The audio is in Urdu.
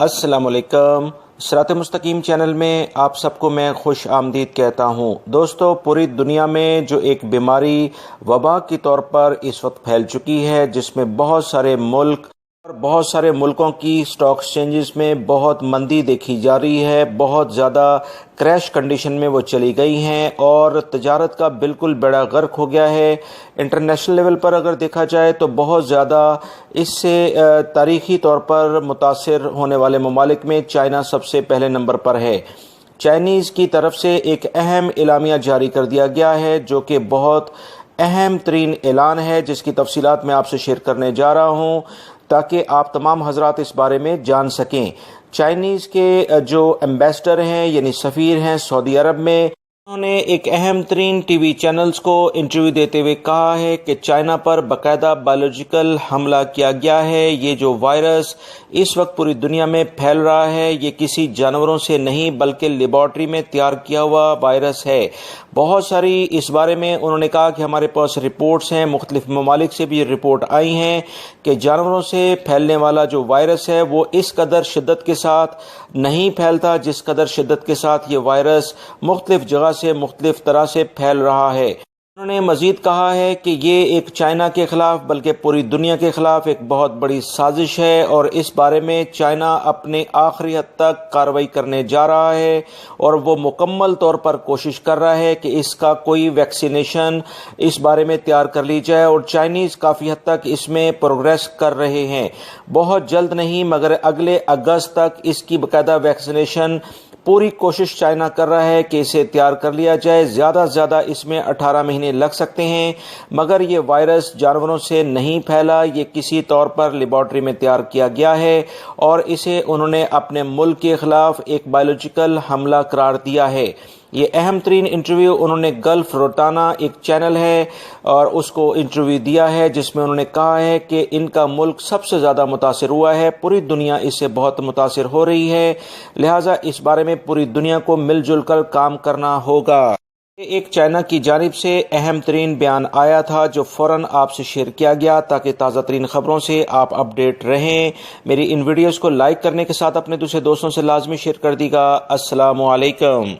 السلام علیکم۔ صراط مستقیم چینل میں آپ سب کو میں خوش آمدید کہتا ہوں۔ دوستو، پوری دنیا میں جو ایک بیماری وبا کے طور پر اس وقت پھیل چکی ہے، جس میں بہت سارے ملک اور بہت سارے ملکوں کی سٹاک ایکسچینجز میں بہت مندی دیکھی جا رہی ہے، بہت زیادہ کریش کنڈیشن میں وہ چلی گئی ہیں اور تجارت کا بالکل بیڑا غرق ہو گیا ہے۔ انٹرنیشنل لیول پر اگر دیکھا جائے تو بہت زیادہ اس سے تاریخی طور پر متاثر ہونے والے ممالک میں چائنا سب سے پہلے نمبر پر ہے۔ چائنیز کی طرف سے ایک اہم اعلامیہ جاری کر دیا گیا ہے، جو کہ بہت اہم ترین اعلان ہے، جس کی تفصیلات میں آپ سے شیئر کرنے جا رہا ہوں تاکہ آپ تمام حضرات اس بارے میں جان سکیں۔ چائنیز کے جو ایمبیسڈر ہیں یعنی سفیر ہیں سعودی عرب میں، انہوں نے ایک اہم ترین ٹی وی چینلز کو انٹرویو دیتے ہوئے کہا ہے کہ چائنا پر باقاعدہ بایولوجیکل حملہ کیا گیا ہے۔ یہ جو وائرس اس وقت پوری دنیا میں پھیل رہا ہے، یہ کسی جانوروں سے نہیں بلکہ لیبارٹری میں تیار کیا ہوا وائرس ہے۔ بہت ساری اس بارے میں انہوں نے کہا کہ ہمارے پاس رپورٹس ہیں، مختلف ممالک سے بھی رپورٹ آئی ہیں کہ جانوروں سے پھیلنے والا جو وائرس ہے وہ اس قدر شدت کے ساتھ نہیں پھیلتا جس قدر شدت کے ساتھ یہ وائرس مختلف جگہ سے مختلف طرح سے پھیل رہا ہے۔ انہوں نے مزید کہا ہے کہ یہ ایک چائنا کے خلاف بلکہ پوری دنیا کے خلاف ایک بہت بڑی سازش ہے اور اس بارے میں چائنا اپنے آخری حد تک کارروائی کرنے جا رہا ہے اور وہ مکمل طور پر کوشش کر رہا ہے کہ اس کا کوئی ویکسینیشن اس بارے میں تیار کر لی جائے، اور چائنیز کافی حد تک اس میں پروگریس کر رہے ہیں۔ بہت جلد نہیں مگر اگلے اگست تک اس کی باقاعدہ ویکسینیشن پوری کوشش چائنا کر رہا ہے کہ اسے تیار کر لیا جائے۔ زیادہ سے زیادہ اس میں 18 مہینے لگ سکتے ہیں، مگر یہ وائرس جانوروں سے نہیں پھیلا، یہ کسی طور پر لیبارٹری میں تیار کیا گیا ہے اور اسے انہوں نے اپنے ملک کے خلاف ایک بایولوجیکل حملہ قرار دیا ہے۔ یہ اہم ترین انٹرویو انہوں نے گلف روٹانا ایک چینل ہے اور اس کو انٹرویو دیا ہے، جس میں انہوں نے کہا ہے کہ ان کا ملک سب سے زیادہ متاثر ہوا ہے، پوری دنیا اس سے بہت متاثر ہو رہی ہے، لہٰذا اس بارے میں پوری دنیا کو مل جل کر کام کرنا ہوگا۔ ایک چائنا کی جانب سے اہم ترین بیان آیا تھا جو فوراً آپ سے شیئر کیا گیا تاکہ تازہ ترین خبروں سے آپ اپڈیٹ رہیں۔ میری ان ویڈیوز کو لائک کرنے کے ساتھ اپنے دوسرے دوستوں سے لازمی شیئر کر دیجیے گا۔ السلام علیکم۔